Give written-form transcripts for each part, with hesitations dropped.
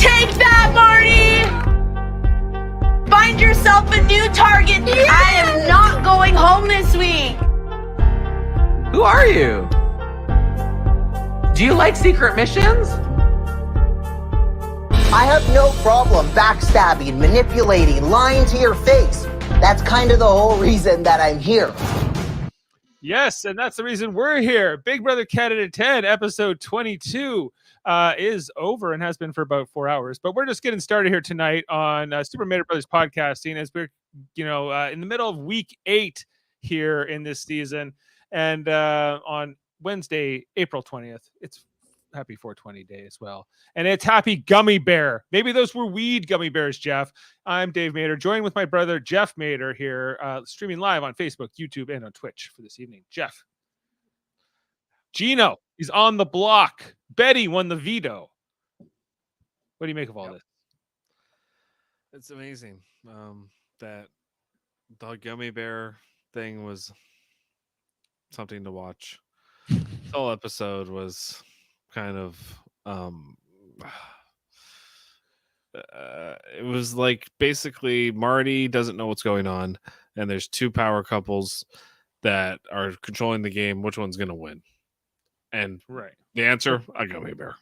Take that, Marty! Find yourself a new target. Yeah. I am not going home this week. Who are you? Do you like secret missions? I have no problem backstabbing, manipulating, lying to your face. That's kind of the whole reason that I'm here. Yes, and that's the reason we're here. Big Brother Canada 10, episode 22 is over and has been for about 4 hours. But we're just getting started here tonight on Super Mario Brothers podcasting as we're, in the middle of week 8 here in this season. And on Wednesday, April 20th, it's happy 420 day as well. And it's happy Gummy Bear. Maybe those were weed gummy bears, Jeff. I'm Dave Mader, joined with my brother Jeff Mader here, streaming live on Facebook, YouTube, and on Twitch for this evening. Jeff. Gino, he's on the block. Betty won the veto. What do you make of all this? It's amazing that the gummy bear thing was something to watch. The whole episode was kind of it was like basically Marty doesn't know what's going on, and there's two power couples that are controlling the game. Which one's gonna win? And right, the answer, a gummy bear.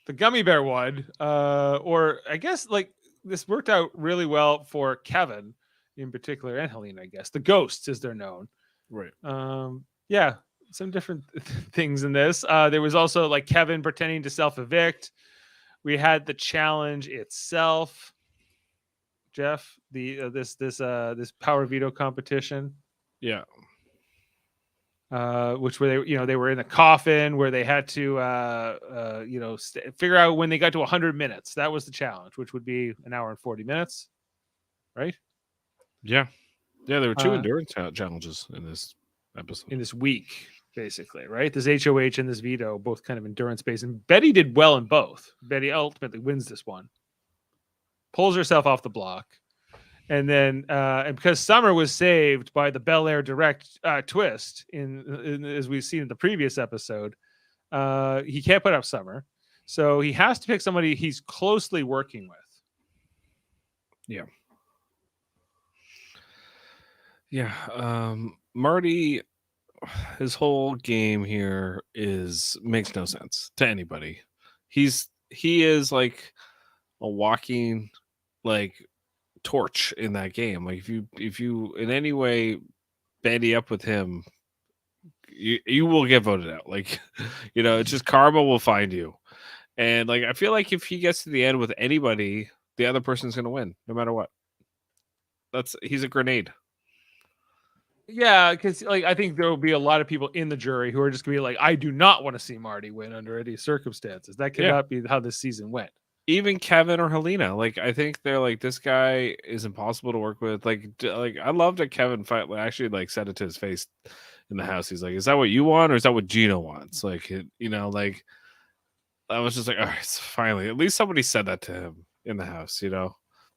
The gummy bear won, or I guess like this worked out really well for Kevin in particular, and Helena. I guess the ghosts, as they're known. Right. Yeah. Some different things in this. There was also like Kevin pretending to self-evict. We had the challenge itself, Jeff. This power veto competition. Yeah. Which were they were in the coffin where they had to figure out when they got to 100 minutes. That was the challenge, which would be an hour and 40 minutes, right? Yeah. There were two endurance challenges in this episode. In this week. Basically, right? This HOH and this veto, both kind of endurance based. And Betty did well in both. Betty ultimately wins this one, pulls herself off the block. And then, and because Summer was saved by the Bel Air direct twist, in as we've seen in the previous episode, he can't put up Summer. So he has to pick somebody he's closely working with. Yeah. Yeah. Marty, his whole game here makes no sense to anybody. He is like a walking like torch in that game. Like if you in any way bandy up with him, you will get voted out. Like, it's just karma will find you. And like I feel like if he gets to the end with anybody, the other person's gonna win, no matter what. He's a grenade. Yeah, because like I think there will be a lot of people in the jury who are just gonna be like, I do not want to see Marty win under any circumstances. That cannot be how this season went. Even Kevin or Helena, like I think they're like, this guy is impossible to work with. Like I love that Kevin actually like said it to his face in the house. He's like, "Is that what you want, or is that what Gino wants?" Like like I was just like, all right, so finally, at least somebody said that to him in the house,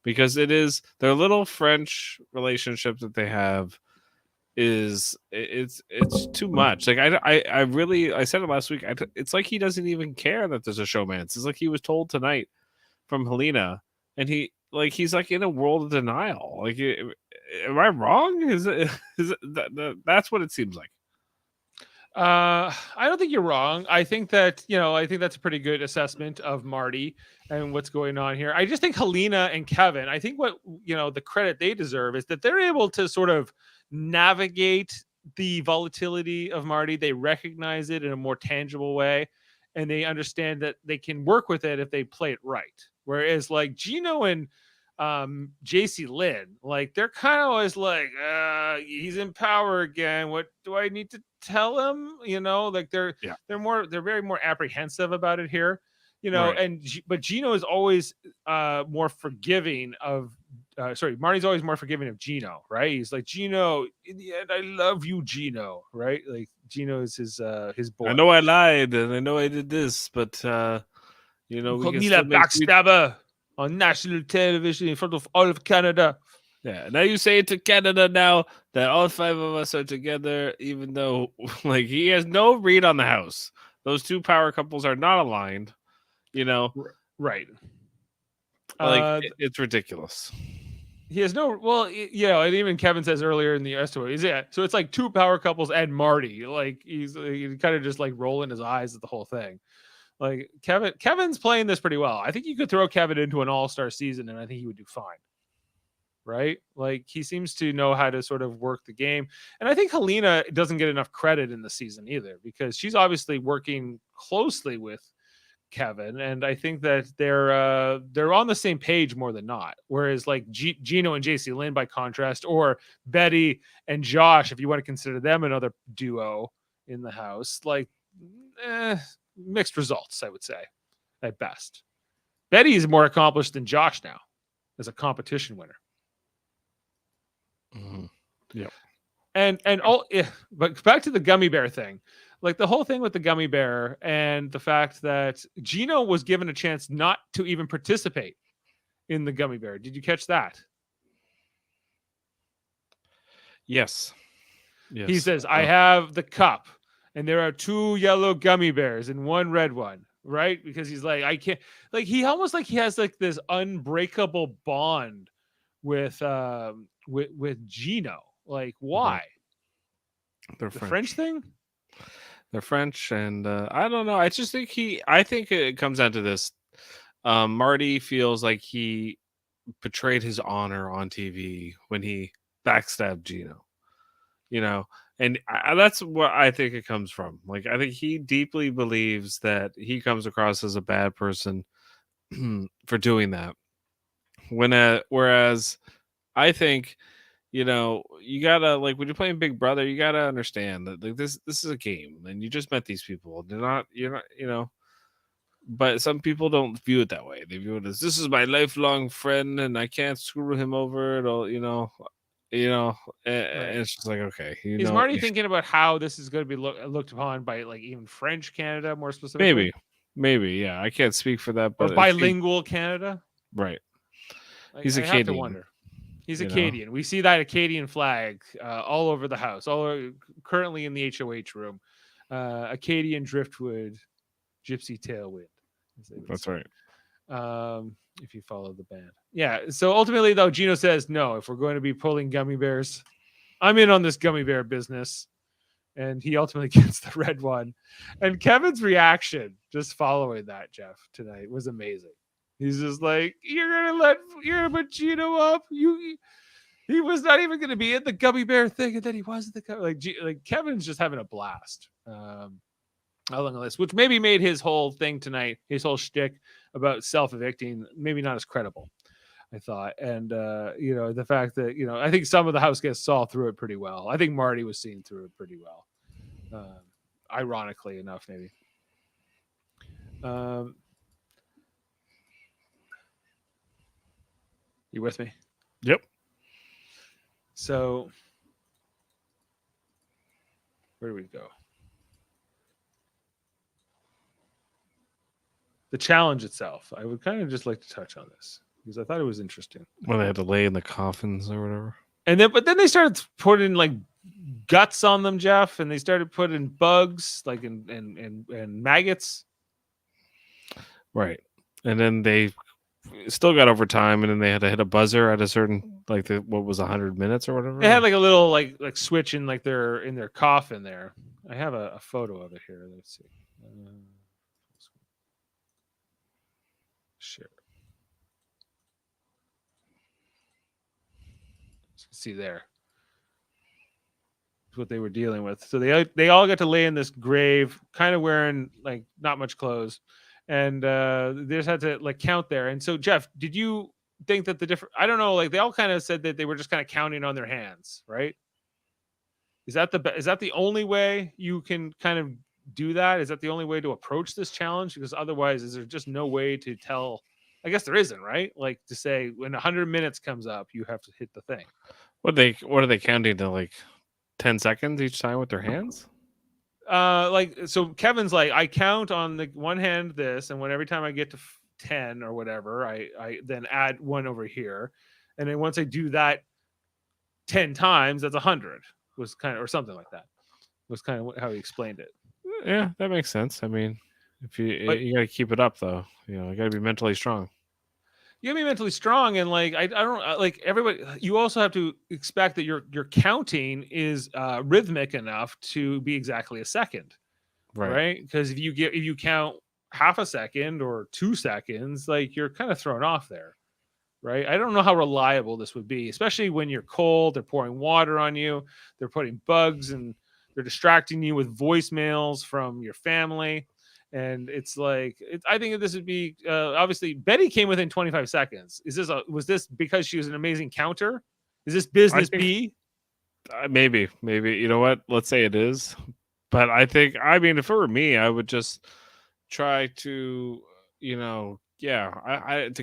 because it is their little French relationship that they have. It's too much. Like I said it last week. It's like he doesn't even care that there's a showmance. It's like he was told tonight from Helena, and he's like in a world of denial. Like, am I wrong? Is it that's what it seems like. I don't think you're wrong. I think that I think that's a pretty good assessment of Marty and what's going on here. I just think Helena and Kevin, I think what the credit they deserve is that they're able to sort of navigate the volatility of Marty. They recognize it in a more tangible way, and they understand that they can work with it if they play it right. Whereas like Gino and Jacey-Lynne, like they're kind of always like, he's in power again. What do I need to tell him? Like they're very more apprehensive about it here. Right. But Gino is always more forgiving of Marty's always more forgiving of Gino, right? He's like, Gino, in the end, I love you, Gino, right? Like Gino is his boy. I know I lied and I know I did this, but you called me a backstabber on national television in front of all of Canada. Yeah, now you say it to Canada now that all 5 of us are together, even though like he has no read on the house. Those two power couples are not aligned, Right. It's ridiculous. He has no, well, and even Kevin says earlier in the SOA, so it's like 2 power couples and Marty. Like he's kind of just like rolling his eyes at the whole thing. Like Kevin's playing this pretty well. I think you could throw Kevin into an all-star season and I think he would do fine. Right? Like he seems to know how to sort of work the game. And I think Helena doesn't get enough credit in the season either because she's obviously working closely with Kevin, and I think that they're on the same page more than not. Whereas like Gino and Jacey-Lynne, by contrast, or Betty and Josh, if you want to consider them another duo in the house, like mixed results, I would say, at best. Betty is more accomplished than Josh now as a competition winner. Mm-hmm. Yep. But back to the gummy bear thing. Like the whole thing with the gummy bear and the fact that Gino was given a chance not to even participate in the gummy bear. Did you catch that? Yes. He says, I have the cup and there are 2 yellow gummy bears and 1 red one, right? Because he's like, I can't, like, he almost like he has like this unbreakable bond with Gino. Like, why? They're the French thing? They're French, and I don't know. I just think I think it comes down to this. Marty feels like he betrayed his honor on TV when he backstabbed Gino. And that's what I think it comes from. Like, I think he deeply believes that he comes across as a bad person for doing that. Whereas I think, you gotta, like, when you're playing Big Brother, you gotta understand that, like, this is a game, and you just met these people. You're not. But some people don't view it that way. They view it as, this is my lifelong friend, and I can't screw him over. It'll, and it's just like, okay. Is Marty thinking about how this is going to be looked upon by, like, even French Canada, more specifically? Maybe, yeah. I can't speak for that, but or bilingual Canada, right? Like, He's I have to wonder. He's Acadian. We see that Acadian flag all over the house, currently in the HOH room. Acadian driftwood, gypsy tailwind. That's right. If you follow the band. Yeah. So ultimately, though, Gino says, no, if we're going to be pulling gummy bears, I'm in on this gummy bear business. And he ultimately gets the red one. And Kevin's reaction just following that, Jeff, tonight was amazing. He's just like, you're gonna put Gino up. He was not even gonna be in the gummy bear thing, and then he was like Kevin's just having a blast. Along the list, which maybe made his whole thing tonight, his whole shtick about self-evicting, maybe not as credible, I thought. And the fact that I think some of the house guests saw through it pretty well. I think Marty was seeing through it pretty well. Ironically enough, maybe. You with me? Yep. So, where do we go? The challenge itself. I would kind of just like to touch on this because I thought it was interesting. When they had to lay in the coffins or whatever. But then they started putting like guts on them, Jeff, and they started putting bugs, like and maggots. Right. And then they still got overtime, and then they had to hit a buzzer at a certain, like, what was 100 minutes or whatever. They had like a little like switch in, like, they're in their coffin there. I have a photo of it here. Let's see. Sure. See there. That's what they were dealing with. So they all got to lay in this grave, kind of wearing like not much clothes, and they just had to like count there. And so, Jeff, did you think that the different? I don't know. Like they all kind of said that they were just kind of counting on their hands, right? Is that the only way you can kind of do that? Is that the only way to approach this challenge? Because otherwise, is there just no way to tell? I guess there isn't, right? Like to say when 100 minutes comes up, you have to hit the thing. What are they counting to, like 10 seconds each time with their hands? So Kevin's like, I count on the one hand this, and when every time I get to 10 or whatever, I then add one over here, and then once I do that 10 times, that's 100. Was kind of, or something like that. Was kind of how he explained it. Yeah, that makes sense. I mean, you got to keep it up, though. You got to be mentally strong. You gotta be mentally strong, and like I don't like everybody. You also have to expect that your counting is rhythmic enough to be exactly a second, right? Because if you count half a second or 2 seconds, like you're kind of thrown off there, right? I don't know how reliable this would be, especially when you're cold. They're pouring water on you. They're putting bugs and they're distracting you with voicemails from your family. And it's like, I think this would be obviously Betty came within 25 seconds. Was this because she was an amazing counter? Is this business B? Maybe. You know what? Let's say it is. But if it were me, I would just try to, to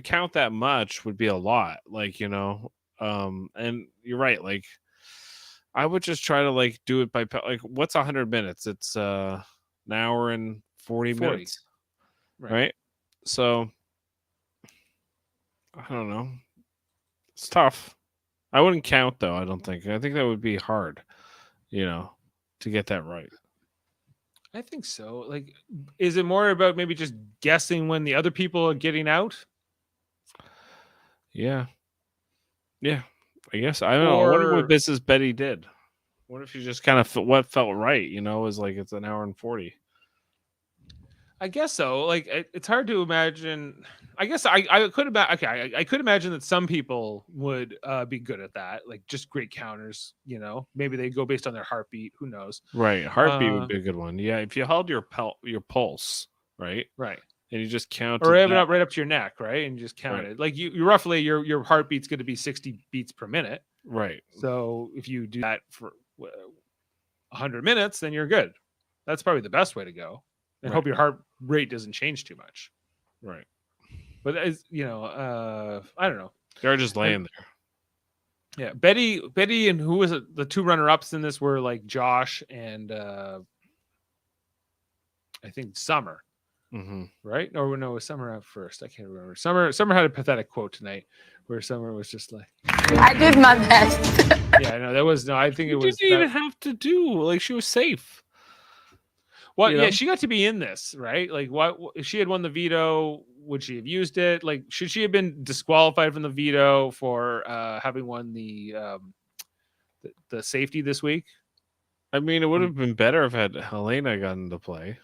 count that much would be a lot. Like, and you're right. Like, I would just try to like do it by like, what's 100 minutes? It's an hour and 40 minutes, right? So I don't know. It's tough. I wouldn't count though. I don't think. I think that would be hard, to get that right. I think so. Like, is it more about maybe just guessing when the other people are getting out? Yeah. I guess I don't know. I wonder what Mrs. Betty did. What if she just kind of what felt right? Is like it's an hour and 40. I guess so. Like it's hard to imagine. I guess I could imagine. Okay, I could imagine that some people would be good at that, like just great counters. Maybe they go based on their heartbeat. Who knows? Right, heartbeat would be a good one. Yeah, if you held your pulse, right, and you just count, or even up right up to your neck, right, and you just count it. Like you roughly your heartbeat's going to be 60 beats per minute, right? So if you do that for 100 minutes, then you're good. That's probably the best way to go. And hope your heart rate doesn't change too much. Right. But as I don't know. They're just laying there. Yeah. Betty and who was it? The 2 runner-ups in this were like Josh and I think Summer. Mm-hmm. Right? Or no, it was Summer out first. I can't remember. Summer had a pathetic quote tonight where Summer was just like, I did my best. yeah, no, that was no, I think it was. You didn't even have to do, like, she was safe. Well, yeah, she got to be in this, right? Like, what if she had won the veto? Would she have used it? Like, should she have been disqualified from the veto for having won the safety this week? I mean, it would have been better if had Helena gotten to play,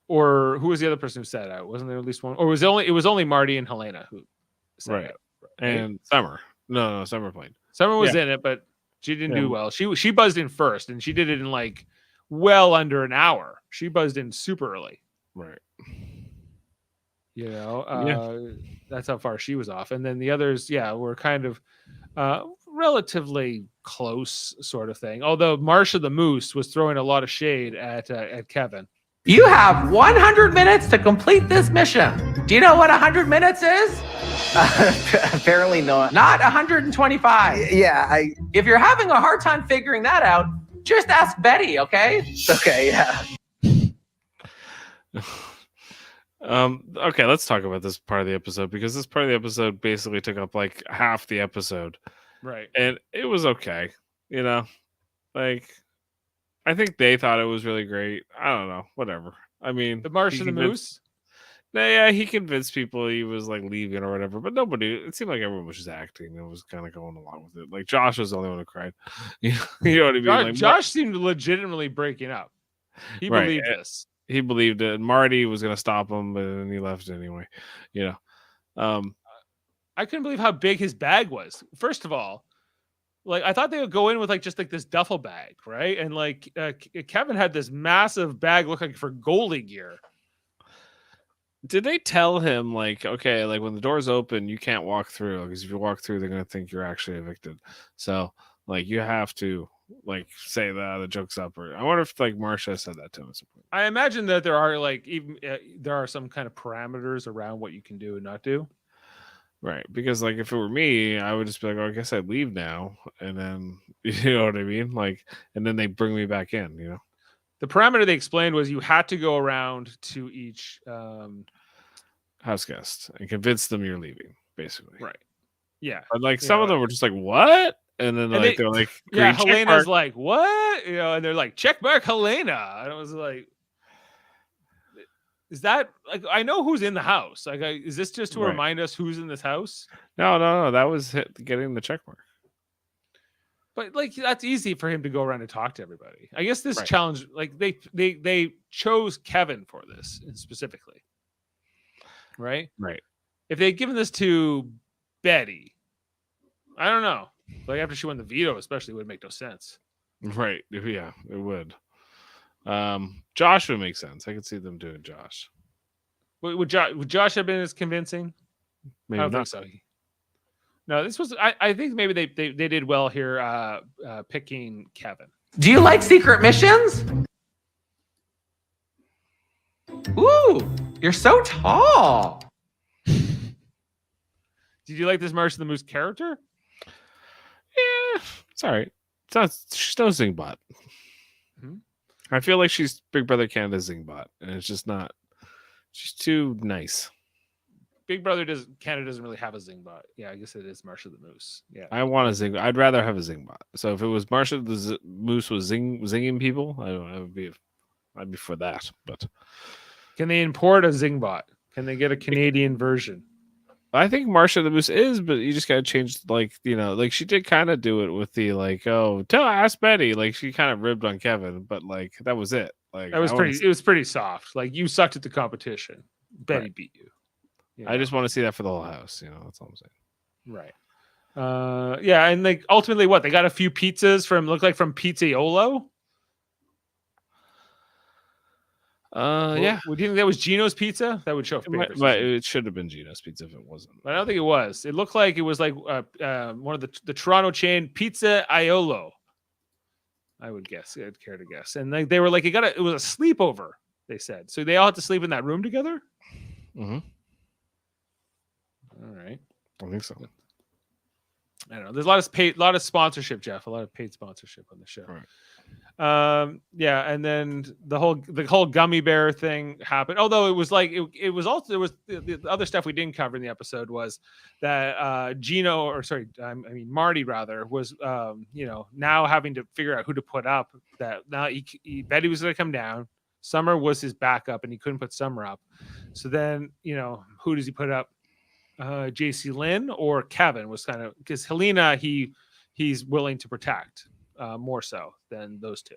Or who was the other person who sat out? Wasn't there at least one? Or it was only Marty and Helena who sat out, right? And Summer. No, Summer played. Summer was in it, but she didn't do well. She buzzed in first, and she did it in like well under an hour. She buzzed in super early. Right. That's how far she was off. And then the others, were kind of relatively close sort of thing. Although Marsha the Moose was throwing a lot of shade at Kevin. You have 100 minutes to complete this mission. Do you know what 100 minutes is? Apparently not. Not 125. Yeah, If you're having a hard time figuring that out, just ask Betty, okay? Okay, yeah. Okay, let's talk about this part of the episode, because this part of the episode basically took up like half the episode. Right. And it was okay. Like, I think they thought it was really great. I don't know. Whatever. I mean, the Marsh and the Moose? Yeah, he convinced people he was like leaving or whatever, but it seemed like everyone was just acting and was kind of going along with it. Like Josh was the only one who cried. You know what I mean? Josh seemed legitimately breaking up. He believed this. He believed it. And Marty was going to stop him, but then he left anyway. I couldn't believe how big his bag was. First of all, like I thought they would go in with like just like this duffel bag, right? And like Kevin had this massive bag, look like for goalie gear. Did they tell him like, okay, like when the doors open, you can't walk through, because if you walk through, they're gonna think you're actually evicted. So like you have to like say that the joke's up. Or I wonder if like Marsha said that to him at some point. I imagine that there are like even there are some kind of parameters around what you can do and not do. Right, because like if it were me, I would just be like, oh, I guess I'd leave now, and then you know what I mean, like, and then they bring me back in. The parameter they explained was you had to go around to each house guest and convince them you're leaving, basically. Right. Yeah. But like some of them were just like, what? And then like they're like, yeah, Helena's like, what? And they're like, check mark Helena. And I was like, Is that like I know who's in the house? Like, is this just to Right. remind us who's in this house? No. That was getting the check mark. But like that's easy for him to go around and talk to everybody. I guess this Right. challenge, like they chose Kevin for this specifically, right? Right. If they had given this to Betty, I don't know. Like after she won the veto, especially, it would make no sense. Right. Yeah, it would. Josh would make sense. I could see them doing Josh. Would Josh have been as convincing? Maybe I don't not. think so. No, this was. I think maybe they did well here, picking Kevin. Do you like secret missions? Ooh, you're so tall. Did you like this Marcia the Moose character? Yeah, it's all right. It's not. She's no Zingbot. Mhm. I feel like she's Big Brother Canada's Zingbot, and it's just not. She's too nice. Big Brother Canada doesn't really have a Zingbot. Yeah, I guess it is Marcia the Moose. Yeah. I want a Zing. I'd rather have a Zingbot. So if it was Marcia the Moose was zinging people, I'd be for that. But Can they import a Zingbot? Can they get a Canadian version? I think Marcia the Moose is, but you just got to change, like she did kind of do it with the ask Betty. Like she kind of ribbed on Kevin, but like that was it. Like That was It was pretty soft. Like you sucked at the competition. Betty beat you. I just want to see that for the whole house. That's all I'm saying. Right. Yeah, and like ultimately, what they got a few pizzas from Pizzaiolo. Yeah. Would you think that was Gino's Pizza? That would show favoritism. But it should have been Gino's Pizza if it wasn't. I don't think it was. It looked like it was like one of the Toronto chain Pizzaiolo. I would guess. I'd care to guess. And they were like, it was a sleepover. They said so. They all had to sleep in that room together. Mm-hmm. All right. I think so. I don't know. There's a lot of sponsorship, Jeff. A lot of paid sponsorship on the show. Right. Yeah, and then the whole gummy bear thing happened. Although it was like it was also there was the other stuff we didn't cover in the episode was that Marty rather was now having to figure out who to put up. That now Betty was going to come down. Summer was his backup, and he couldn't put Summer up. So then who does he put up? Jacey-Lynne or Kevin was kind of because Helena he's willing to protect more so than those two,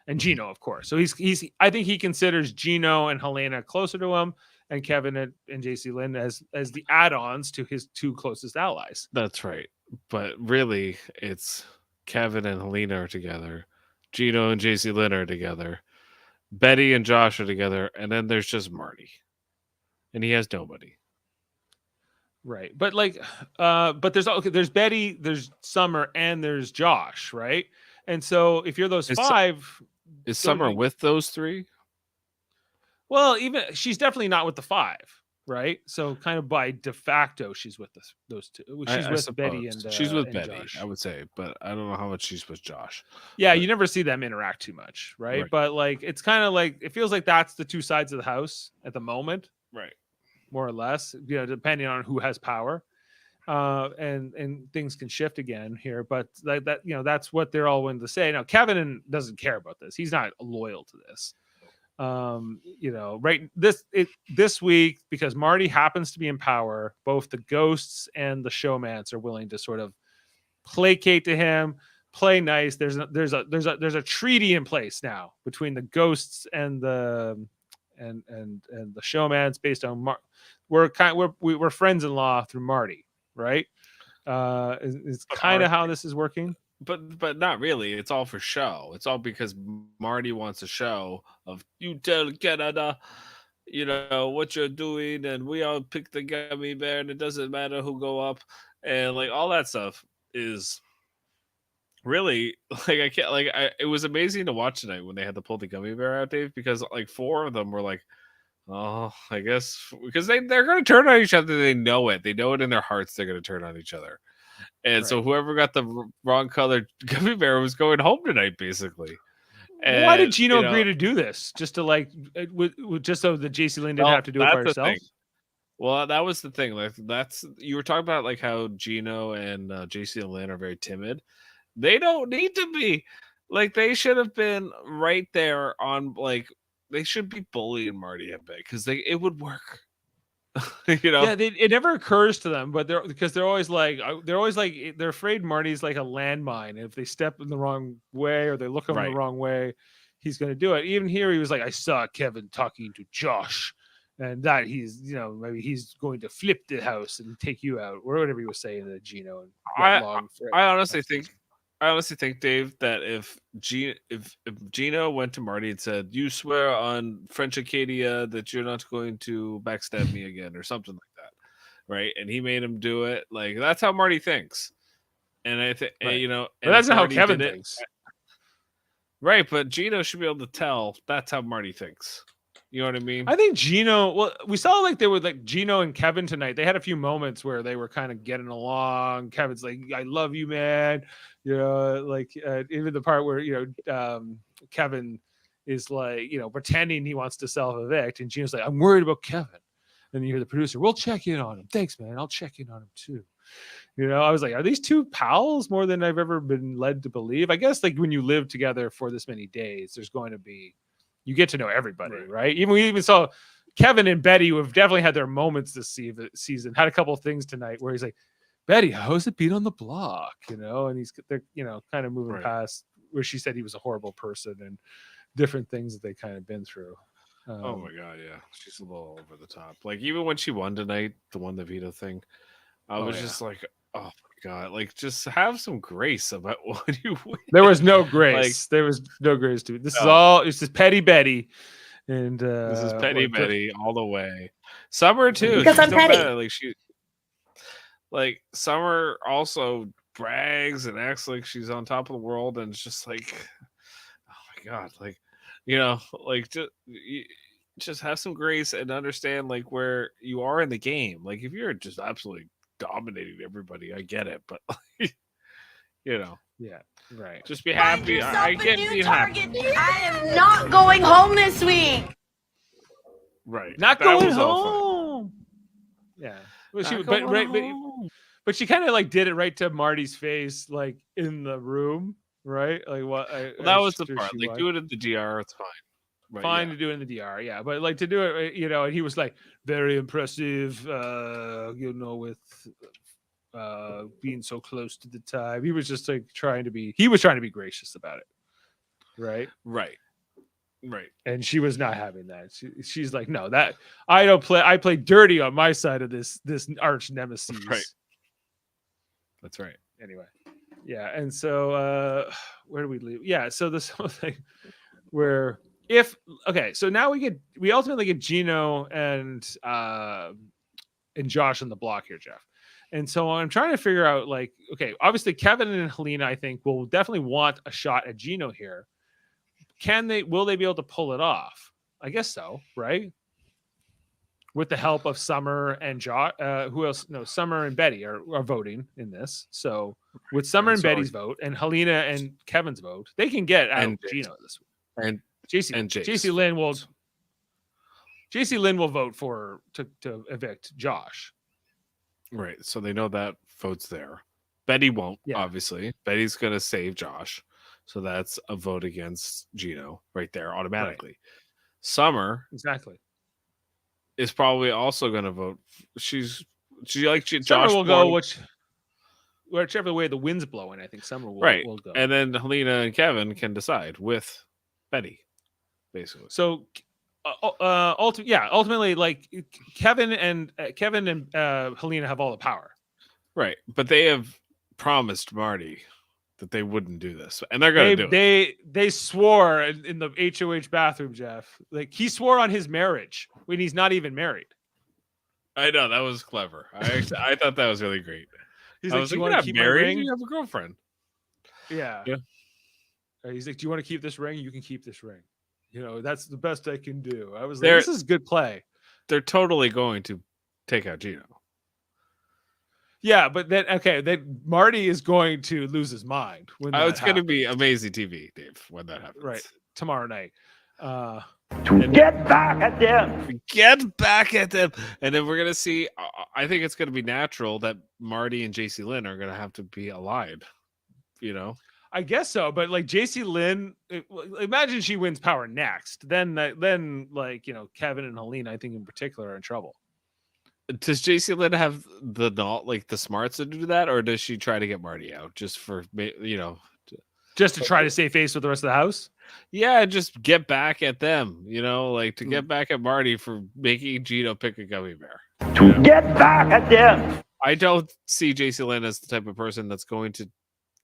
and Gino of course. So he's I think he considers Gino and Helena closer to him, and Kevin and Jacey-Lynne as the add-ons to his two closest allies. That's right, but really it's Kevin and Helena are together, Gino and Jacey-Lynne are together, Betty and Josh are together, and then there's just Marty, and he has nobody. Right. But but there's Betty, there's Summer, and there's Josh, right? And so if you're those five, is Summer with those three? Well, even she's definitely not with the five, right? So kind of by de facto, she's with those two. She's with Betty and she's with and Betty, Josh. I would say, but I don't know how much she's with Josh. Yeah, you never see them interact too much, right? But like it's kind of like it feels like that's the two sides of the house at the moment. Right. More or less, depending on who has power, and things can shift again here. But that's what they're all willing to say. Now, Kevin doesn't care about this. He's not loyal to this. Right this week because Marty happens to be in power. Both the ghosts and the showmans are willing to sort of placate to him, play nice. There's a treaty in place now between the ghosts and the showmans based on we're friends-in-law through Marty, right? It's kind of how this is working, but not really. It's all for show. It's all because Marty wants a show of you tell Canada, what you're doing, and we all pick the gummy bear, and it doesn't matter who go up, and like all that stuff is really like I can't like it was amazing to watch tonight when they had to pull the gummy bear out, Dave, because like four of them were like, oh, I guess because they're going to turn on each other. They know it in their hearts. They're going to turn on each other, and so whoever got the wrong colored gummy bear was going home tonight, basically. And, why did Gino agree to do this? Just to just so that Jacey-Lynne didn't have to do it by herself. Well, that was the thing. Like you were talking about like how Gino and Jacey-Lynne are very timid. They don't need to be. Like they should have been right there on like they should be bullying Marty a bit because it would work. Yeah, it never occurs to them, but they're always like they're afraid Marty's like a landmine. If they step in the wrong way or they look him the wrong way, he's going to do it. Even here, he was like, I saw Kevin talking to Josh, and that he's maybe he's going to flip the house and take you out or whatever he was saying to Gino. And I honestly think, Dave, that if Gino went to Marty and said, "You swear on French Acadia that you're not going to backstab me again," or something like that, right? And he made him do it. Like that's how Marty thinks. And I think but that's not how Kevin thinks. Right, but Gino should be able to tell that's how Marty thinks. You know what I mean? I think Gino. Well, we saw like they were like Gino and Kevin tonight. They had a few moments where they were kind of getting along. Kevin's like, "I love you, man." Like even the part where Kevin is like pretending he wants to self-evict, and Gino's like, "I'm worried about Kevin." And you hear the producer, "We'll check in on him." "Thanks, man. I'll check in on him too." I was like, are these two pals more than I've ever been led to believe? I guess like when you live together for this many days, there's going to be. You get to know everybody, right? We even saw Kevin and Betty, who have definitely had their moments this season, had a couple of things tonight where he's like, "Betty, how's it been on the block?" And they're kind of moving past where she said he was a horrible person and different things that they kind of been through. Oh my god, yeah, she's a little over the top. Like even when she won tonight, the Veto thing, I was just like, oh my god, like just have some grace about what you win. There was no grace. There was no grace to it. This is all. It's just petty Betty, and this is petty Betty all the way. Summer too, because I'm petty. Like Summer also brags and acts like she's on top of the world, and it's just like, oh my god, like like just have some grace and understand like where you are in the game. Like if you're just absolutely dominating everybody, I get it, but yeah, right. Just be happy. I get being happy. I am not going home this week. Right, not going home. Yeah, but she kind of like did it right to Marty's face, like in the room, right? Like what? That was the part. Like do it in the DR, it's fine. Right, fine to do it in the DR, yeah, but like to do it, and he was like very impressive, with being so close to the time. He was just like trying to be gracious about it, right, and she was not having that. She's like, no, that I play dirty on my side of this arch nemesis, right. That's right. Anyway, yeah, and so where do we leave? Yeah, so this whole thing where. So now we ultimately get Gino and Josh on the block here, Jeff. And so I'm trying to figure out like, okay, obviously Kevin and Helena, I think, will definitely want a shot at Gino here. Will they be able to pull it off? I guess so, right? With the help of Summer and Josh, who else? No, Summer and Betty are voting in this. So with Summer and Betty's vote and Helena and Kevin's vote, they can get out Gino this week. And Jacey-Lynne will vote to evict Josh. Right. So they know that vote's there. Betty won't, obviously. Betty's gonna save Josh. So that's a vote against Gino right there automatically. Right. Summer is probably also gonna vote. She likes Josh. Summer will go whichever way the wind's blowing. I think Summer will go. And then Helena and Kevin can decide with Betty. Basically. So, ultimately, like Kevin and Helena have all the power, right? But they have promised Marty that they wouldn't do this, and they're going to do it. They swore in the HOH bathroom, Jeff. Like he swore on his marriage when he's not even married. I know that was clever. I thought that was really great. He's like, "Do you want to keep married? You have a girlfriend." Yeah. He's like, "Do you want to keep this ring? You can keep this ring." That's the best I can do. I was like, this is good play. They're totally going to take out Gino. Yeah, but then Marty is going to lose his mind when it's going to be amazing TV, Dave, when that happens. Right. Tomorrow night. Get back at them. Get back at them. And then we're going to see, I think it's going to be natural that Marty and Jacey-Lynne are going to have to be allied, I guess so, but like Jacey-Lynne, imagine she wins power next. Then like, Kevin and Helena, I think in particular, are in trouble. Does Jacey-Lynne have the smarts to do that, or does she try to get Marty out just for just to try to save face with the rest of the house? Yeah, just get back at them, like to get back at Marty for making Gino pick a gummy bear. To get back at them. I don't see Jacey-Lynne as the type of person that's going to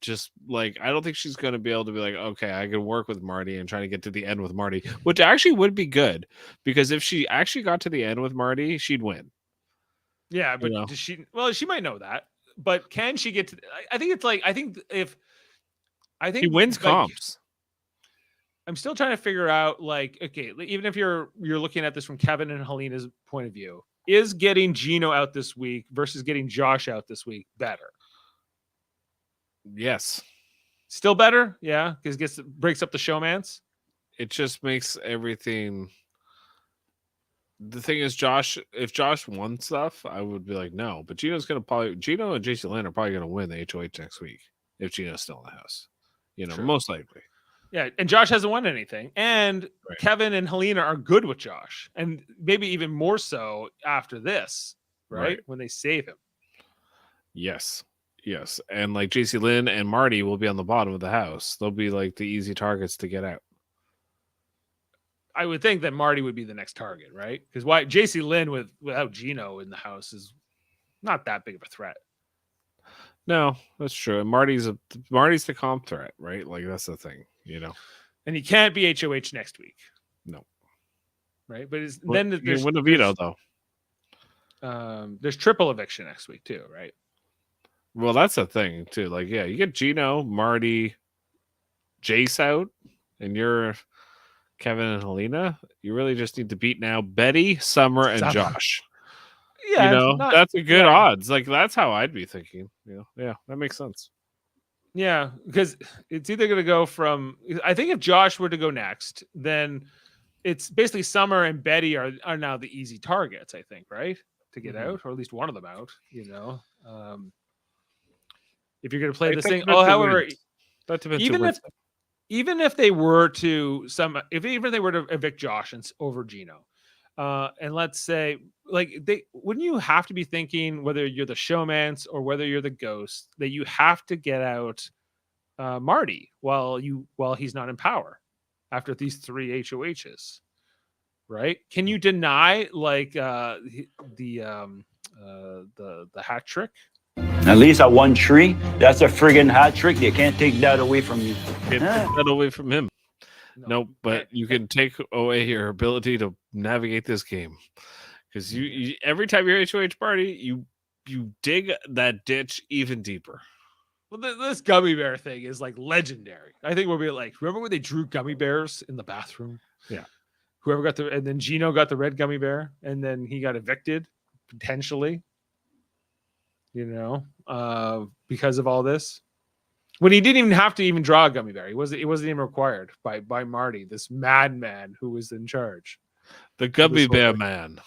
just I don't think she's going to be able to be like, okay, I can work with Marty and try to get to the end with Marty, which actually would be good, because if she actually got to the end with Marty, she'd win. Yeah, but does she? Well, she might know that, but can she get to? I think it's I think he wins comps. I'm still trying to figure out okay, even if you're looking at this from Kevin and Helena's point of view, is getting Gino out this week versus getting Josh out this week better? Yes. Still better? Yeah, because breaks up the showmance. It just makes everything. The thing is, if Josh won stuff, I would be like, no. But Gino and Jacey-Lynne are probably going to win the HOH next week if Gino's still in the house. True. Most likely. Yeah, and Josh hasn't won anything. And right. Kevin and Helena are good with Josh. And maybe even more so after this, right? When they save him. Yes. And Jacey-Lynne and Marty will be on the bottom of the house. They'll be the easy targets to get out. I would think that Marty would be the next target, right? Because why Jacey-Lynne without Gino in the house is not that big of a threat. No, that's true. And Marty's the comp threat, right? That's the thing, And he can't be HOH next week. No. Right? But then there's win a veto though. There's triple eviction next week too, right? Well, that's the thing too. You get Gino, Marty, Jace out, and you're Kevin and Helena. You really just need to beat now Betty, Summer, and Josh. Yeah, that's a good odds. That's how I'd be thinking. Yeah, that makes sense. Yeah, because it's either going to go from. I think if Josh were to go next, then it's basically Summer and Betty are now the easy targets. I think, right, to get out, or at least one of them out. If you're going to play this thing, however, even if they were to evict Josh over Gino, and let's say wouldn't you have to be thinking, whether you're the showmance or whether you're the ghost, that you have to get out Marty while he's not in power after these 3 HOHs, right? Can you deny the hat trick? At least at one tree, that's a friggin' hat trick. You can't take that away from you. Can't take that away from him. No, but you can take away your ability to navigate this game, because you every time you're HOH party, you dig that ditch even deeper. Well, this gummy bear thing is legendary. I think we'll be remember when they drew gummy bears in the bathroom? Yeah. Whoever got and then Gino got the red gummy bear, and then he got evicted potentially. Because of all this, when he didn't even have to even draw a gummy bear. It wasn't even required by Marty, this madman who was in charge. The gummy bear man.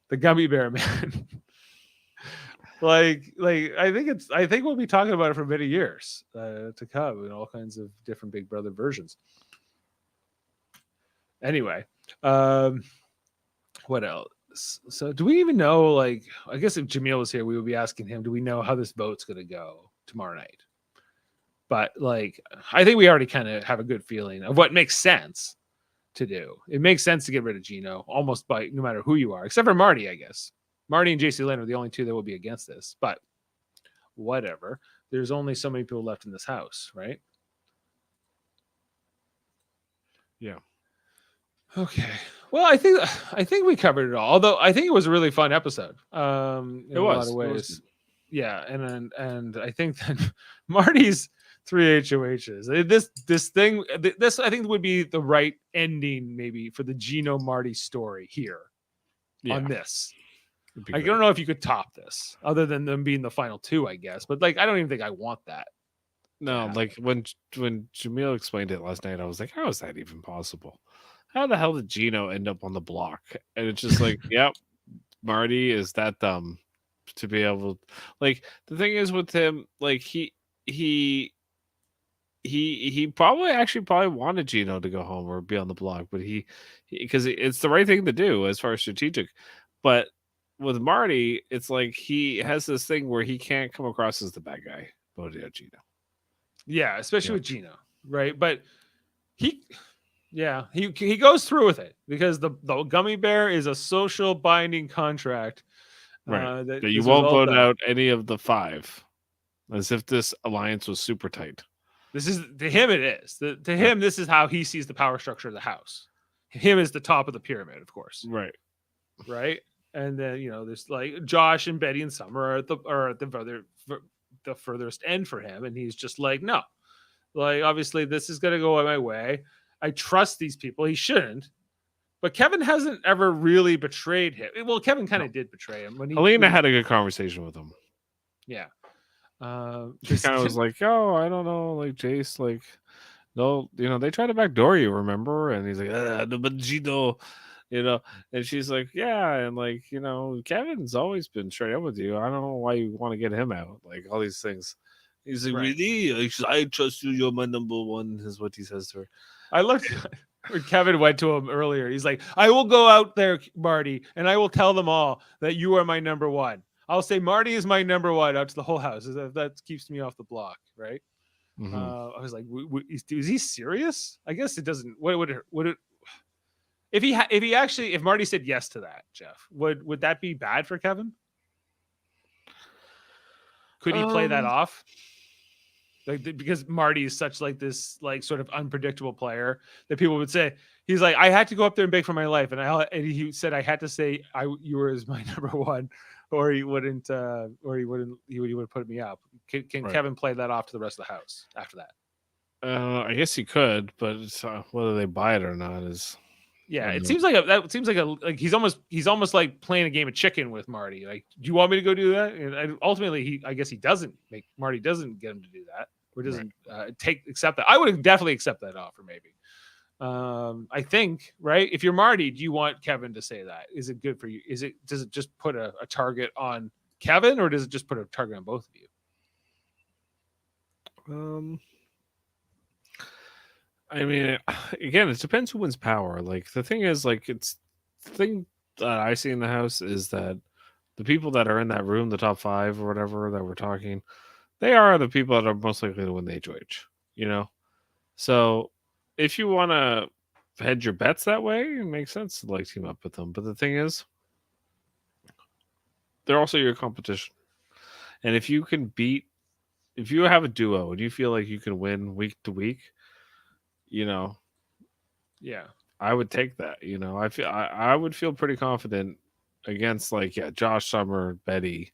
The gummy bear man. I think we'll be talking about it for many years to come in all kinds of different Big Brother versions. Anyway, what else? So do we even know, I guess if Jamil was here, we would be asking him, do we know how this vote's going to go tomorrow night? But I think we already kind of have a good feeling of what makes sense to do. It makes sense to get rid of Gino almost no matter who you are, except for Marty, I guess. Marty and Jacey-Lynne are the only two that will be against this, but whatever. There's only so many people left in this house, right? Yeah. Okay. Well, I think we covered it all. Although I think it was a really fun episode. In a lot of ways. Yeah, and I think that Marty's 3 HOHs. This I think would be the right ending maybe for the Gino Marty story here on this. I don't know if you could top this, other than them being the final 2, I guess. But I don't even think I want that. No, when Jamil explained it last night, I was like, how is that even possible? How the hell did Gino end up on the block? And it's just yep, Marty is that dumb to be able. The thing is with him, he he probably wanted Gino to go home or be on the block, but because it's the right thing to do as far as strategic. But with Marty, it's like he has this thing where he can't come across as the bad guy voting out Gino. Yeah, especially with Gino, right? But he goes through with it because the gummy bear is a social binding contract. Right. That you won't vote out any of the 5, as if this alliance was super tight. This is to him. It is to him. This is how he sees the power structure of the house. Him is the top of the pyramid, of course. Right. Right. And then there's like Josh and Betty and Summer are at the furthest end for him, and he's just like, no, like obviously this is gonna go my way. I trust these people. He shouldn't. But Kevin hasn't ever really betrayed him. Well, Kevin kind of did betray him when Helena had a good conversation with him. Yeah. She kind of was like, "Oh, I don't know, like Jace, like, no, they tried to backdoor you, remember?" And he's like, "But Gino, and she's like, "Yeah, and like, Kevin's always been straight up with you. I don't know why you want to get him out, like all these things." He's like, Right. "Really? I trust you. You're my number one," is what he says to her. I looked when Kevin went to him earlier. He's like, "I will go out there, Marty, and I will tell them all that you are my number one. I'll say Marty is my number one out to the whole house. That keeps me off the block, right?" Mm-hmm. I was like, "Is he serious?" I guess it doesn't. What would it? If Marty said yes to that, Jeff, would that be bad for Kevin? Could he play that off? Like, because Marty is such like this like sort of unpredictable player that people would say he's like, I had to go up there and beg for my life, and he said I had to say you were as my number one, or he wouldn't put me up. Can Right. Kevin play that off to the rest of the house after that? I guess he could, but whether they buy it or not is. Yeah, it seems like he's almost like playing a game of chicken with Marty. Like, do you want me to go do that? And ultimately, Marty doesn't get him to do that, or doesn't accept that. I would definitely accept that offer, maybe. I think, right? If you're Marty, do you want Kevin to say that? Is it good for you? Does it just put a target on Kevin, or does it just put a target on both of you? I mean, again, it depends who wins power. Like, the thing is, like, the thing that I see in the house is that the people that are in that room, the top 5 or whatever that we're talking, they are the people that are most likely to win the HOH, So if you want to hedge your bets that way, it makes sense to like team up with them. But the thing is, they're also your competition. And if you have a duo and you feel like you can win week to week, Yeah, I would take that. I would feel pretty confident against Josh, Summer, Betty,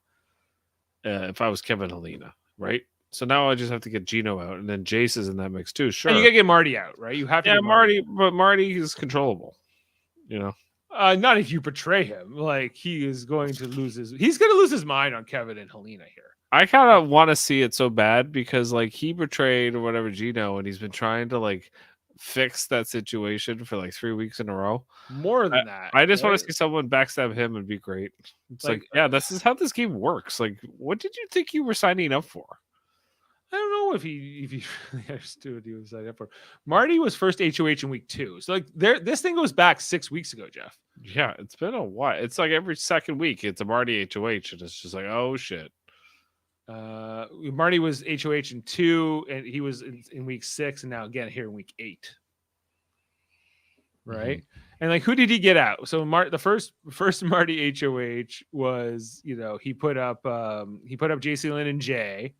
if I was Kevin, Helena, right? So now I just have to get Gino out, and then Jace is in that mix too. Sure, and you gotta get Marty out, right? You have to. Yeah, Marty, but Marty is controllable. Not if you betray him. Like, he's going to lose his mind on Kevin and Helena here. I kind of want to see it so bad because he betrayed or whatever Gino, and he's been trying to fix that situation for 3 weeks in a row. More than that, I just want to see someone backstab him and be great. It's this is how this game works. What did you think you were signing up for? I don't know if he really understood what he was signing up for. Marty was first HOH in week 2, so this thing goes back 6 weeks ago, Jeff. Yeah, it's been a while. It's every second week it's a Marty HOH, and it's just oh shit. Marty was HOH in 2, and he was in week 6, and now again here in week 8. Right, and who did he get out? So the first Marty HOH was he put up Jacey-Lynne and Jay,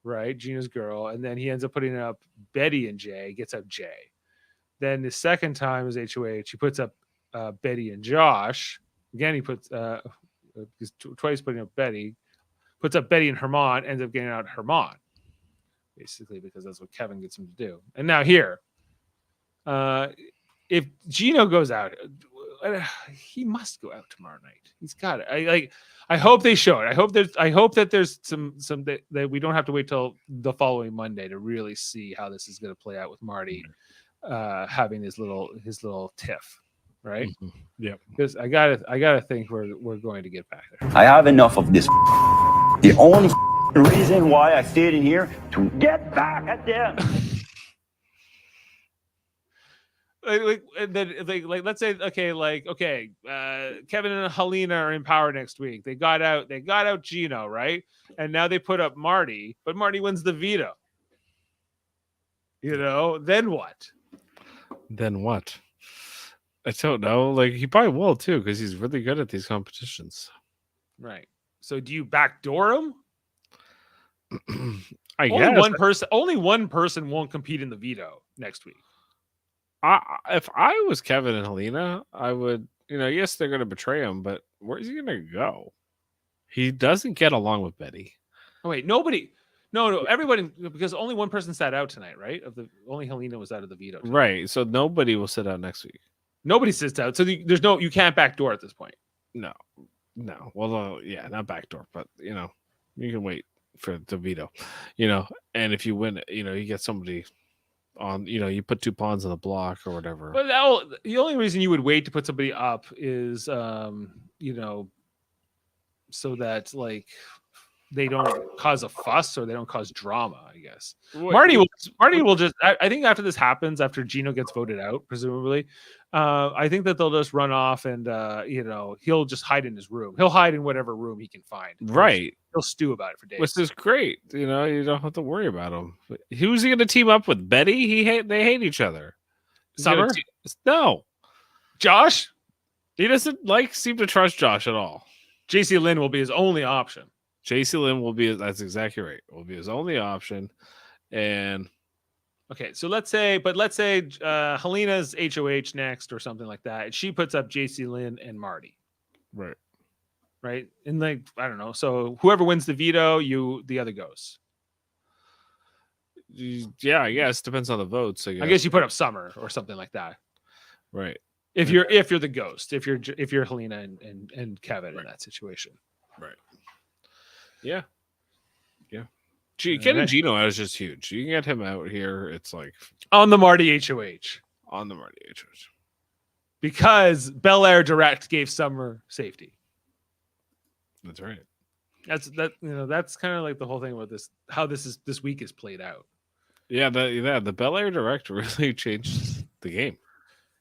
right, Gina's girl, and then he ends up putting up Betty and Jay, gets up Jay. Then the second time is HOH, he puts up Betty and Josh. Again, he puts twice putting up Betty. Puts up Betty and Herman, ends up getting out Herman, basically, because that's what Kevin gets him to do. And now here, if Gino goes out, he must go out tomorrow night. He's got it. I hope they show it. I hope that there's some that we don't have to wait till the following Monday to really see how this is going to play out with Marty having his little tiff. Right? Yeah. Because I gotta think we're going to get back there. I have enough of this. The only The reason why I stayed in here to get back at them. Let's say Kevin and Helena are in power next week. They got out Gino, right? And now they put up Marty, but Marty wins the veto. Then what? Then what? I don't know. Like, he probably will too, because he's really good at these competitions. Right. So do you backdoor him? I only guess. Only one person won't compete in the veto next week. If I was Kevin and Helena, I would, yes, they're going to betray him, but where's he going to go? He doesn't get along with Betty. Oh, wait, nobody. No, everybody, because only one person sat out tonight, right? Only Helena was out of the veto tonight. Right. So nobody will sit out next week. Nobody sits out. So you can't backdoor at this point. No. Well, not backdoor, but you can wait for the veto, and if you win, you get somebody on, you put 2 pawns on the block or whatever. But the only reason you would wait to put somebody up is, so that they don't cause a fuss or they don't cause drama, I guess. Marty will just, I think after this happens, after Gino gets voted out, presumably, I think that they'll just run off and, he'll just hide in his room. He'll hide in whatever room he can find. Right. He'll stew about it for days. Which is great. You don't have to worry about him. Who's he going to team up with? Betty? They hate each other. Summer? No. Josh? He doesn't seem to trust Josh at all. Jacey-Lynne will be his only option. Jacey-Lynne will be, that's exactly right, will be his only option. And okay, so let's say Helena's HOH next or something like that. And she puts up Jacey-Lynne and Marty. Right. And I don't know. So whoever wins the veto, the other goes. Yeah, I guess depends on the votes. I guess you put up Summer or something like that. Right. If you're the ghost, if you're Helena and Kevin in that situation. Right. Yeah. Getting Gino out is just huge. You can get him out here. It's like on the Marty HOH. On the Marty HOH. Because Bel Air Direct gave Summer safety. That's right. That's kind of like the whole thing about this, how this week is played out. Yeah, the Bel Air Direct really changed the game.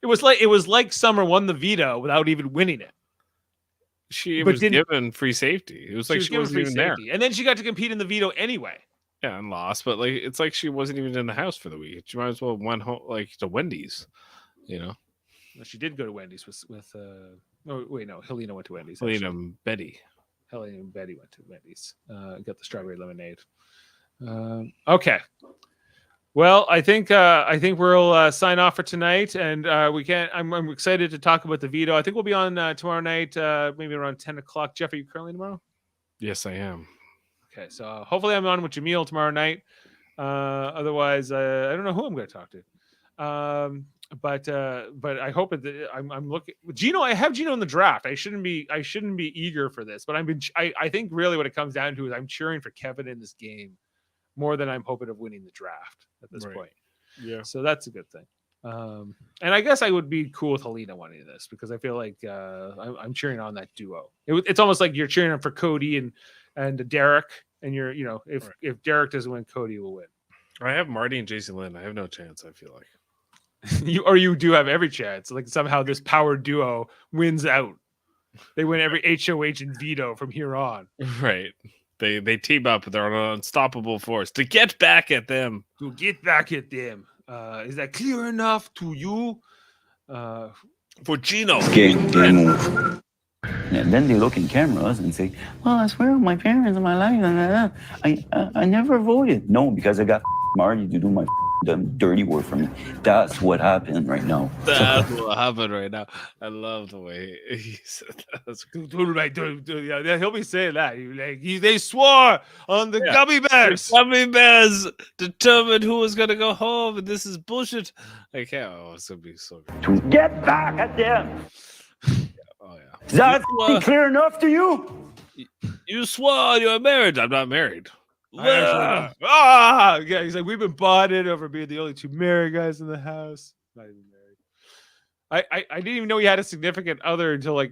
It was like Summer won the veto without even winning it. She was given free safety. It was like she wasn't even there. And then she got to compete in the veto anyway. Yeah, and lost. But it's like she wasn't even in the house for the week. She might as well have went home to Wendy's. Well, she did go to Wendy's with Helena went to Wendy's. Helena and Betty. Helena and Betty went to Wendy's. Got the strawberry lemonade. Okay. Well, I think we'll sign off for tonight, and I'm excited to talk about the veto. I think we'll be on tomorrow night, maybe around 10 o'clock. Jeff, are you currently tomorrow? Yes, I am. Okay, so hopefully I'm on with Jamil tomorrow night. Otherwise, I don't know who I'm going to talk to. But I hope that I'm looking. Gino, I have Gino in the draft. I shouldn't be eager for this, but I think really what it comes down to is I'm cheering for Kevin in this game more than I'm hoping of winning the draft at this point. Yeah. So that's a good thing. And I guess I would be cool with Helena winning this because I feel like I'm cheering on that duo. It's almost like you're cheering for Cody and Derek, and if Derek doesn't win, Cody will win. I have Marty and Jacey-Lynne. I have no chance, I feel like. You do have every chance. Like somehow this power duo wins out. They win every HOH and veto from here on. Right. They team up. They're an unstoppable force to get back at them. Is that clear enough to you? For Gino. Game move. And then they look in cameras and say, well, I swear on my parents and my life. I never voted. No, because I got Marty to do my dirty work for me. That's what happened right now. That's what happened right now. I love the way he said that. That's cool. Yeah, he'll be saying that. They swore on the gummy bears. The gummy bears determined who was going to go home, and this is bullshit. I can't. Oh, it's going to be so good. To get back at them. Oh, yeah. Is that clear enough to you? You swore you were married. I'm not married. Yeah, he's like, we've been bonded over being the only two married guys in the house. Not even married. I didn't even know he had a significant other until like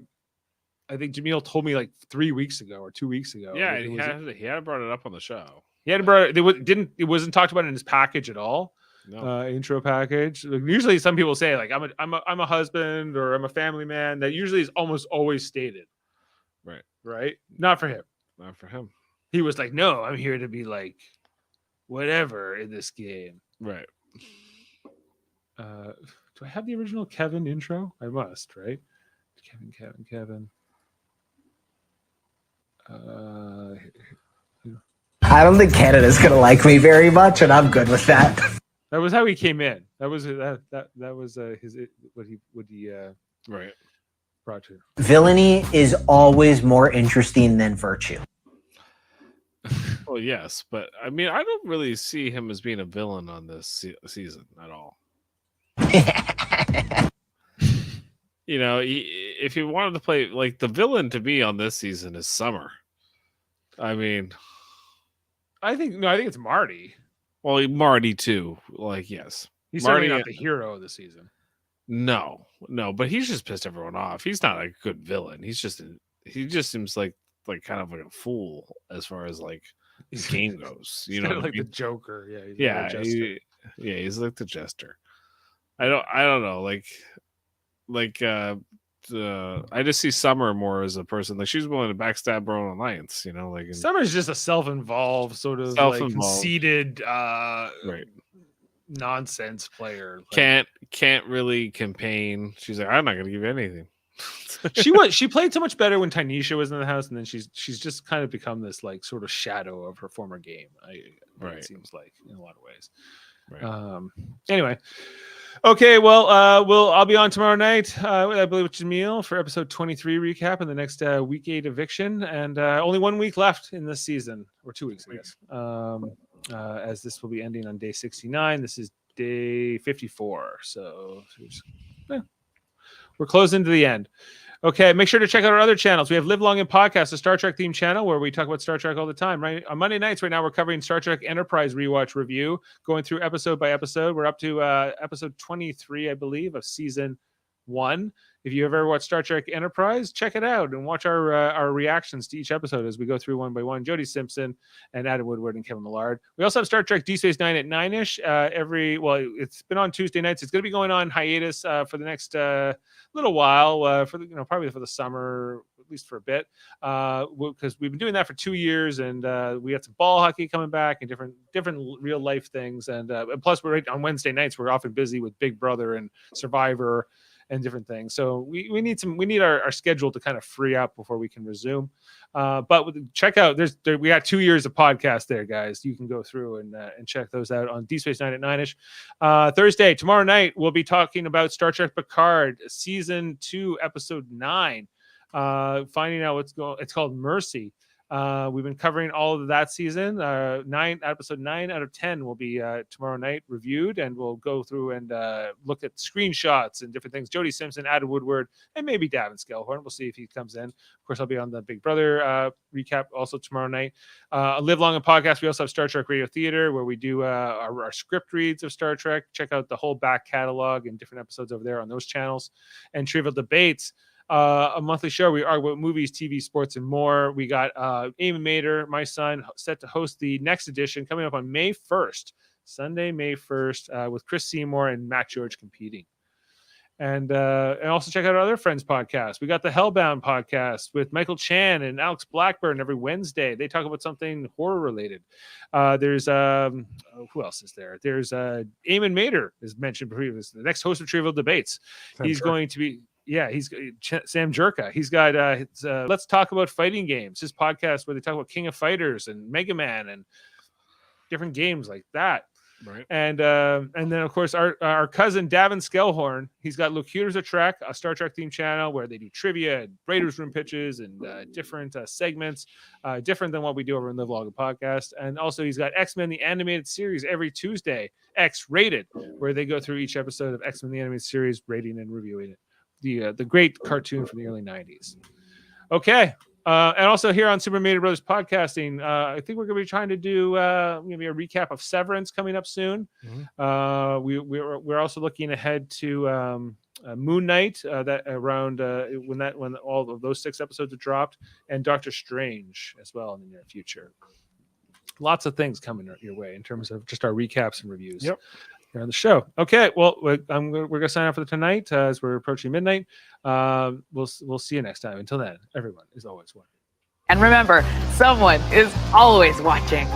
I think Jamil told me like 3 weeks ago or 2 weeks ago. Yeah, Like, he had brought it up on the show. he hadn't brought it. It wasn't talked about in his package at all. No. Intro package. Like, usually, some people say like I'm a husband or I'm a family man. That usually is almost always stated. Right. Not for him. Not for him. He was like, no, I'm here to be like whatever in this game. Right. Do I have the original Kevin intro? I must, right? Kevin. I don't think Canada's gonna like me very much, and I'm good with that. That was how he came in. That was his what he Right. brought to. Villainy is always more interesting than virtue. Well, yes, but I mean, I don't really see him as being a villain on this season at all. You know, if he wanted to play like the villain to me on this season is Summer. I mean, I think it's Marty. Well, Marty too. Like, yes, He's Marty, certainly not the hero of the season. No, but he's just pissed everyone off. He's not a good villain. He just seems like kind of like a fool as far as like his game goes. You know, like the Joker. Yeah, he's like the jester. I don't know. I just see Summer more as a person. Like, she's willing to backstab her own alliance. You know, like Summer's just a self-involved sort of like conceited, right. nonsense player. Like, can't really campaign. She's like, I'm not gonna give you anything. she played so much better when Tynesha was in the house, and then she's just kind of become this like sort of shadow of her former game. It seems like in a lot of ways. Right. Anyway, okay. Well, I'll be on tomorrow night. I believe with Jamil for episode 23 recap and the next week 8 eviction, and only 1 week left in this season, or 2 weeks, I guess. As this will be ending on day 69. This is day 54. So we're closing to the end. Okay, make sure to check out our other channels. We have Live Long and Podcast, a Star Trek themed channel where we talk about Star Trek all the time. Right on Monday nights, right now we're covering Star Trek Enterprise rewatch review, going through episode by episode. We're up to episode 23, I believe, of season 1. If you ever watched Star Trek Enterprise, check it out and watch our reactions to each episode as we go through one by one. Jody Simpson and Adam Woodward and Kevin Millard. We also have Star Trek D Space 9 at 9ish. It's been on Tuesday nights. It's going to be going on hiatus for the next little while, probably for the summer, at least for a bit, because we've been doing that for 2 years, and we got some ball hockey coming back and different real life things, and plus we're on Wednesday nights. We're often busy with Big Brother and Survivor and different things. So we need our schedule to kind of free up before we can resume. But check out, we got 2 years of podcast there, guys. You can go through and check those out on D Space 9 at 9ish. Thursday, tomorrow night, we'll be talking about Star Trek Picard season 2, episode 9. Finding out it's called Mercy. We've been covering all of that season. Episode 9 out of 10 will be tomorrow night reviewed, and we'll go through and look at screenshots and different things. Jody Simpson, Adam Woodward, and maybe Davin Skellhorn. We'll see if he comes in. Of course, I'll be on the Big Brother recap also tomorrow night. Live Long and Podcast. We also have Star Trek Radio Theater, where we do our script reads of Star Trek. Check out the whole back catalog and different episodes over there on those channels. And Trivial Debates, a monthly show. We argue about movies, TV, sports, and more. We got Eamon Mader, my son, set to host the next edition coming up on May 1st, Sunday, May 1st, with Chris Seymour and Matt George competing. And also check out our other friends' podcasts. We got the Hellbound podcast with Michael Chan and Alex Blackburn every Wednesday. They talk about something horror related. There's who else is there? There's Eamon Mader, as mentioned previously, the next host of Trivial Debates. He's going to be. Yeah, he's Sam Jerka. He's got Let's Talk About Fighting Games, his podcast where they talk about King of Fighters and Mega Man and different games like that. Right. And then of course our cousin Davin Skellhorn, he's got Locutors of Trek, a Star Trek themed channel where they do trivia and Raiders Room pitches and different segments, different than what we do over in Live Long Podcast. And also he's got X-Men the Animated Series every Tuesday, X-Rated, where they go through each episode of X-Men the Animated Series, rating and reviewing it. The great cartoon from the early 90s. Okay, And also here on Super Mario Brothers Podcasting, I think we're going to be trying to do maybe a recap of Severance coming up soon. We're also looking ahead to Moon Knight that around when all of those 6 episodes are dropped, and Doctor Strange as well in the near future. Lots of things coming your way in terms of just our recaps and reviews. Yep. Here on the show. Okay, well, we're gonna sign off for tonight as we're approaching midnight. We'll see you next time. Until then, everyone is always one. And remember, someone is always watching.